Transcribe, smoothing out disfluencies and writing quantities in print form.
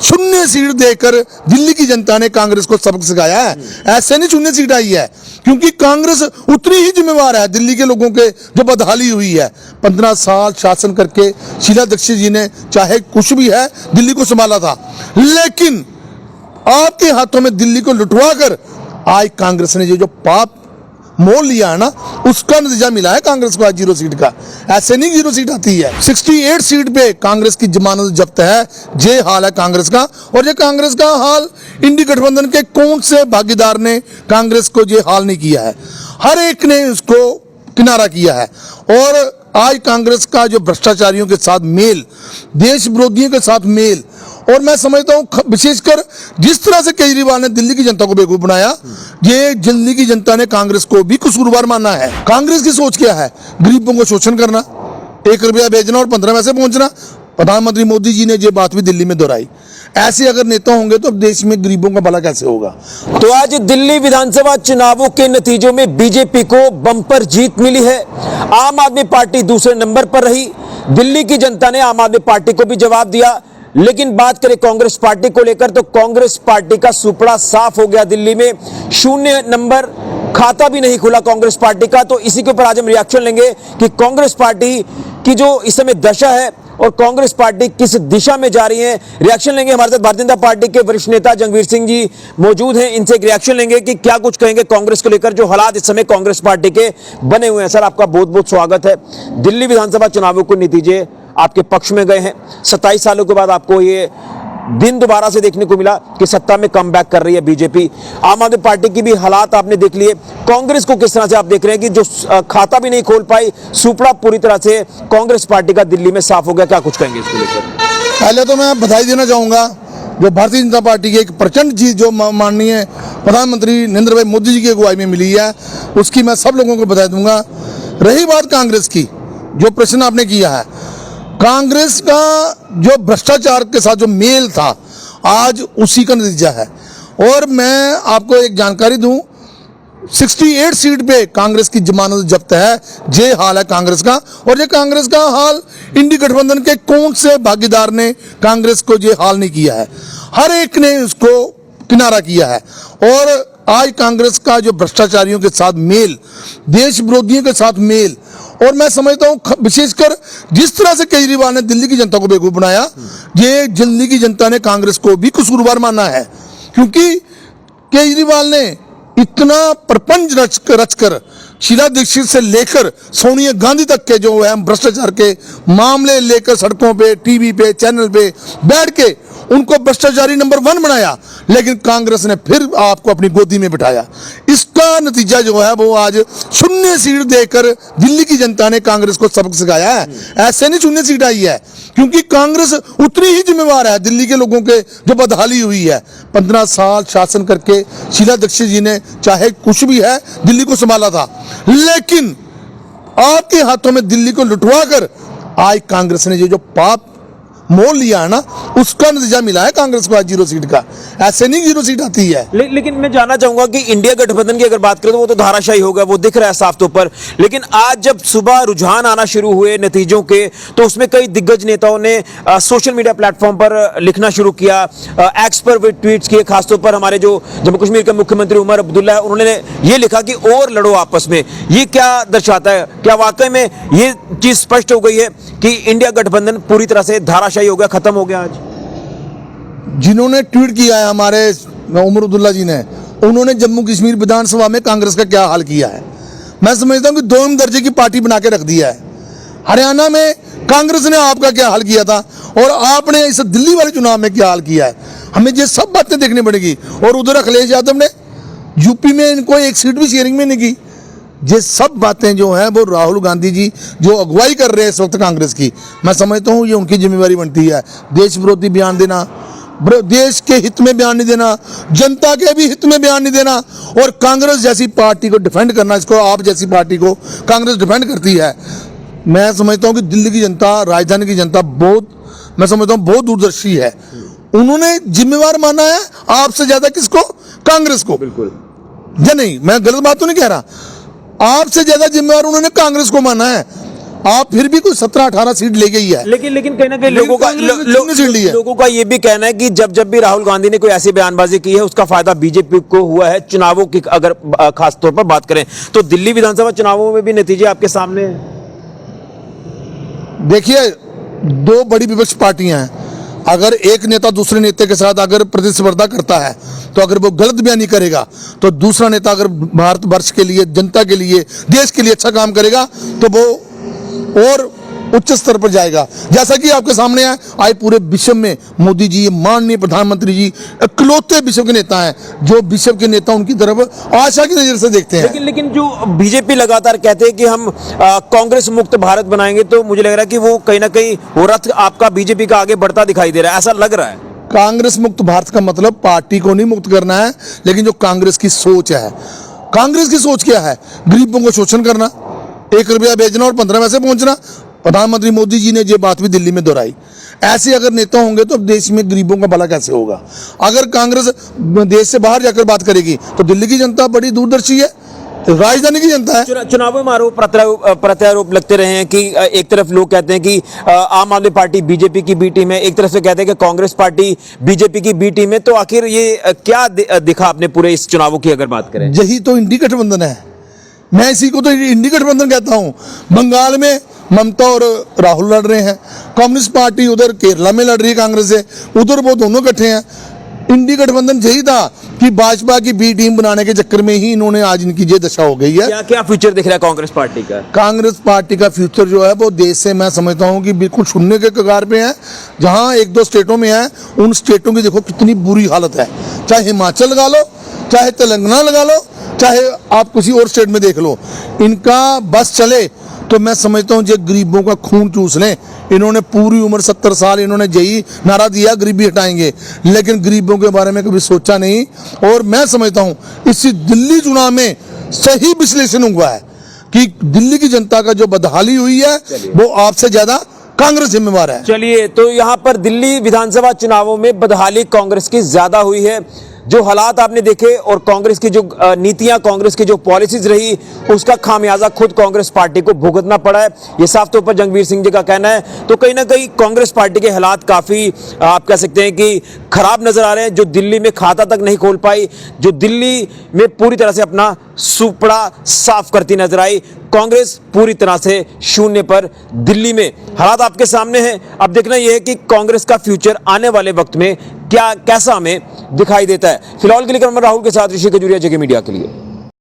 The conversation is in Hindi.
शून्य सीट देकर दिल्ली की जनता ने कांग्रेस को सबक सिखाया है। ऐसे नहीं शून्य सीट आई है, क्योंकि कांग्रेस उतनी ही जिम्मेवार है दिल्ली के लोगों के जो बदहाली हुई है। 15 साल शासन करके शीला दीक्षित जी ने चाहे कुछ भी है दिल्ली को संभाला था, लेकिन आपके हाथों में दिल्ली को लुटवा कर आज कांग्रेस ने जो पाप मोल लिया है ना, उसका नतीजा मिला है कांग्रेस को आज 0 सीट का। ऐसे नहीं 0 सीट आती है। 68 सीट पे कांग्रेस की जमानत जब्त है। ये हाल है कांग्रेस का, और ये कांग्रेस का हाल इंडी गठबंधन के कौन से भागीदार ने कांग्रेस को ये हाल नहीं किया है। हर एक ने उसको किनारा किया है। और आज कांग्रेस का जो भ्रष्टाचारियों के साथ मेल, देश विरोधियों के साथ मेल, और मैं समझता हूं विशेषकर जिस तरह से केजरीवाल ने दिल्ली की जनता को बेवकूफ बनाया, ये दिल्ली की जनता ने कांग्रेस को भी कसूरवार माना है। कांग्रेस की सोच क्या है? गरीबों को शोषण करना, 1 रुपया भेजना और 15 पैसे पहुंचना। प्रधानमंत्री मोदी जी ने ये बात भी दिल्ली में दोहराई। ऐसे अगर नेता होंगे तो देश में गरीबों का भला कैसे होगा? तो आज दिल्ली विधानसभा चुनावों के नतीजों में बीजेपी को बम्पर जीत मिली है। आम आदमी पार्टी दूसरे नंबर पर रही। दिल्ली की जनता ने आम आदमी पार्टी को भी जवाब दिया। लेकिन बात करें कांग्रेस पार्टी को लेकर, तो कांग्रेस पार्टी का सुपड़ा साफ हो गया। दिल्ली में 0 नंबर, खाता भी नहीं खुला कांग्रेस पार्टी का। तो इसी के ऊपर आज हम रिएक्शन लेंगे कि कांग्रेस पार्टी की जो इस समय दशा है और कांग्रेस पार्टी किस दिशा में जा रही है। रिएक्शन लेंगे। हमारे साथ भारतीय जनता पार्टी के वरिष्ठ नेता जंगवीर सिंह जी मौजूद हैं। इनसे एक रिएक्शन लेंगे कि क्या कुछ कहेंगे कांग्रेस को लेकर, जो हालात इस समय कांग्रेस पार्टी के बने हुए हैं। सर, आपका बहुत बहुत स्वागत है। दिल्ली विधानसभा चुनावों के नतीजे आपके पक्ष में गए हैं। 27 सालों के बाद आपको ये दिन दोबारा से देखने को मिला कि सत्ता में कमबैक कर रही है बीजेपी। आम आदमी पार्टी की भी हालात आपने देख लिए। कांग्रेस को किस तरह से आप देख रहे हैं कि जो खाता भी नहीं खोल पाई, सुपड़ा पूरी तरह से कांग्रेस पार्टी का दिल्ली में साफ हो गया। क्या कुछ कहेंगे इसको लेकर? पहले तो मैं बधाई देना चाहूंगा जो भारतीय जनता पार्टी की एक प्रचंड जीत जो माननीय प्रधानमंत्री नरेंद्र भाई मोदी जी की अगुवाई में मिली है, उसकी मैं सब लोगों को बधाई दूंगा। रही बात कांग्रेस की, जो प्रश्न आपने किया है, कांग्रेस का जो भ्रष्टाचार के साथ जो मेल था, आज उसी का नतीजा है। और मैं आपको एक जानकारी दूं, 68 सीट पे कांग्रेस की जमानत जब्त है। ये हाल है कांग्रेस का, और ये कांग्रेस का हाल इंडी गठबंधन के कौन से भागीदार ने कांग्रेस को ये हाल नहीं किया है। हर एक ने उसको किनारा किया है। और आज कांग्रेस का जो भ्रष्टाचारियों के साथ मेल, देश विरोधियों के साथ मेल, और मैं समझता हूं विशेषकर जिस तरह से केजरीवाल ने दिल्ली की जनता को बेवकूफ बनाया, ये दिल्ली की जनता ने कांग्रेस को भी कसूरवार माना है। क्योंकि केजरीवाल ने इतना प्रपंच रचकर शीला दीक्षित से लेकर सोनिया गांधी तक के जो है भ्रष्टाचार के मामले लेकर सड़कों पे, टीवी पे, चैनल पे बैठ के उनको भ्रष्टाचारी नंबर 1 बनाया, लेकिन कांग्रेस ने फिर आपको अपनी गोदी में बिठाया। इसका नतीजा जो है वो आज 0 सीट देकर दिल्ली की जनता ने कांग्रेस को सबक सिखाया है। ऐसे नहीं 0 सीट आई है, क्योंकि कांग्रेस उतनी ही जिम्मेवार है दिल्ली के लोगों के जो बदहाली हुई है। 15 साल शासन करके शीला दीक्षित जी ने चाहे कुछ भी है दिल्ली को संभाला था, लेकिन आपके हाथों में दिल्ली को लुटवा कर आज कांग्रेस ने जो पाप मोल लिया है ना, उसका नतीजा मिला है कांग्रेस को आज 0 सीट का। ऐसे नहीं 0 सीट आती है। लेकिन मैं जानना चाहूंगा कि इंडिया गठबंधन की अगर बात करें तो वो तो धाराशायी होगा, वो दिख रहा है साफ तौर पर। लेकिन आज जब सुबह रुझान आना शुरू हुए नतीजों के, तो उसमें कई दिग्गज नेताओं ने सोशल मीडिया प्लेटफॉर्म पर लिखना शुरू किया, एक्स पर वे ट्वीट्स किए। खासतौर पर हमारे जो जम्मू कश्मीर के मुख्यमंत्री उमर अब्दुल्ला है, उन्होंने ये लिखा कि और लड़ो आपस में। ये क्या दर्शाता है? क्या वाकई में ये चीज स्पष्ट हो गई है कि इंडिया गठबंधन पूरी तरह से धाराशायी हो गया, खत्म हो गया? आज जिन्होंने ट्वीट किया है हमारे उमर अब्दुल्ला जी ने, उन्होंने जम्मू कश्मीर विधानसभा में कांग्रेस का क्या हाल किया है। मैं समझता हूं कि 2 दर्जे की पार्टी बना के रख दिया है। हरियाणा में कांग्रेस ने आपका क्या हाल किया था, और आपने इस दिल्ली वाले चुनाव में क्या हाल किया है। हमें ये सब बातें देखनी पड़ेगी। और उधर अखिलेश यादव ने यूपी में इनको 1 सीट भी शेयरिंग में नहीं की। ये सब बातें जो हैं वो राहुल गांधी जी जो अगुवाई कर रहे हैं इस वक्त कांग्रेस की, मैं समझता हूँ ये उनकी जिम्मेवारी बनती है। देश विरोधी बयान देना, देश के हित में बयान नहीं देना, जनता के भी हित में बयान नहीं देना, और कांग्रेस जैसी पार्टी को डिफेंड करना, इसको आप जैसी पार्टी को कांग्रेस डिफेंड करती है। मैं समझता हूँ कि दिल्ली की जनता, राजधानी की जनता बहुत, मैं समझता हूँ बहुत दूरदर्शी है। उन्होंने जिम्मेवार माना है आपसे ज्यादा किसको? कांग्रेस को। बिल्कुल, या नहीं, मैं गलत बात तो नहीं कह रहा। आपसे ज्यादा जिम्मेवार उन्होंने कांग्रेस को माना है। आप फिर भी कोई 17-18 सीट ले गई है। लेकिन कहीं ना कहीं लेकिन कांग्रेस ने कितनी सीट ली है? लोगों का ये भी कहना है कि जब भी राहुल गांधी ने कोई ऐसी बयानबाजी की है उसका फायदा बीजेपी को हुआ है। चुनावों की अगर खास तौर पर बात करें तो दिल्ली विधानसभा चुनावों में भी नतीजे आपके सामने हैं। देखिए, दो बड़ी विपक्ष पार्टियां हैं। अगर एक नेता दूसरे नेता के साथ अगर प्रतिस्पर्धा करता है तो अगर वो गलत बयानी करेगा तो दूसरा नेता अगर भारतवर्ष के लिए, जनता के लिए, देश के लिए अच्छा काम करेगा तो वो और उच्च स्तर पर जाएगा। जैसा कि आपके सामने है, आज पूरे विश्व में मोदी जी, माननीय प्रधानमंत्री जी इकलौते विश्व के नेता हैं जो विश्व के नेता उनकी तरफ आशा की नजर से देखते हैं। लेकिन जो बीजेपी लगातार कहते हैं कि हम कांग्रेस मुक्त भारत बनाएंगे, तो मुझे लग रहा है कि वो कहीं ना कहीं वो रथ आपका बीजेपी का आगे बढ़ता दिखाई दे रहा है, ऐसा लग रहा है। कांग्रेस मुक्त भारत का मतलब पार्टी को नहीं मुक्त करना है, लेकिन जो कांग्रेस की सोच है, कांग्रेस की सोच क्या है? गरीबों को शोषण करना, 1 रुपया भेजना और 15 पैसे पहुंचना। प्रधानमंत्री मोदी जी ने ये बात भी दिल्ली में दोहराई। ऐसे अगर नेता होंगे तो देश में गरीबों का भला कैसे होगा? अगर कांग्रेस देश से बाहर जाकर बात करेगी तो दिल्ली की जनता बड़ी दूरदर्शी है, राजधानी की जनता है। चुनावों में आरोप प्रत्यारोप लगते रहे हैं कि एक तरफ लोग कहते हैं कि आम आदमी पार्टी बीजेपी की बी टीम है, एक तरफ से कहते हैं कि कांग्रेस पार्टी बीजेपी की बी टीम है। तो आखिर ये क्या दिखा आपने पूरे इस चुनावों की अगर बात करें? यही तो इंडी गठबंधन है। मैं इसी को तो इंडी गठबंधन कहता हूं। बंगाल में ममता और राहुल लड़ रहे हैं, कम्युनिस्ट पार्टी उधर केरला में लड़ रही है कांग्रेस से, उधर वो दोनों इकट्ठे हैं। इंडी गठबंधन यही था कि भाजपा की बी टीम बनाने के चक्कर में ही इन्होंने आज इनकी ये दशा हो गई है। क्या फ्यूचर दिख रहा है कांग्रेस पार्टी का? कांग्रेस पार्टी का फ्यूचर जो है वो देश से मैं समझता हूं कि बिल्कुल शून्य के कगार पे है। जहां 1-2 स्टेटों में है, उन स्टेटों की देखो कितनी बुरी हालत है। चाहे हिमाचल लगा लो, चाहे तेलंगाना लगा लो, चाहे आप किसी और स्टेट में देख लो, इनका बस चले तो मैं समझता हूं जो गरीबों का खून चूस लें। इन्होंने पूरी उम्र 70 साल इन्होंने यही नारा दिया गरीबी हटाएंगे, लेकिन गरीबों के बारे में कभी सोचा नहीं। और मैं समझता हूं इसी दिल्ली चुनाव में सही विश्लेषण हुआ है कि दिल्ली की जनता का जो बदहाली हुई है वो आपसे ज्यादा कांग्रेस जिम्मेवार है। चलिए, तो यहां पर दिल्ली विधानसभा चुनावों में बदहाली कांग्रेस की ज्यादा हुई है। जो हालात आपने देखे और कांग्रेस की जो नीतियां, कांग्रेस की जो पॉलिसीज रही, उसका खामियाजा खुद कांग्रेस पार्टी को भुगतना पड़ा है, ये साफ तौर पर जंगवीर सिंह जी का कहना है। तो कहीं ना कहीं कांग्रेस पार्टी के हालात काफी आप कह सकते हैं कि खराब नजर आ रहे हैं। जो दिल्ली में खाता तक नहीं खोल पाई, जो दिल्ली में पूरी तरह से अपना सुपड़ा साफ करती नजर आई, कांग्रेस पूरी तरह से शून्य पर दिल्ली में। हालात आपके सामने हैं। अब देखना यह है कि कांग्रेस का फ्यूचर आने वाले वक्त में कैसा हमें दिखाई देता है। फिलहाल के लिए राहुल के साथ ऋषि खजूरिया, जगह मीडिया के लिए।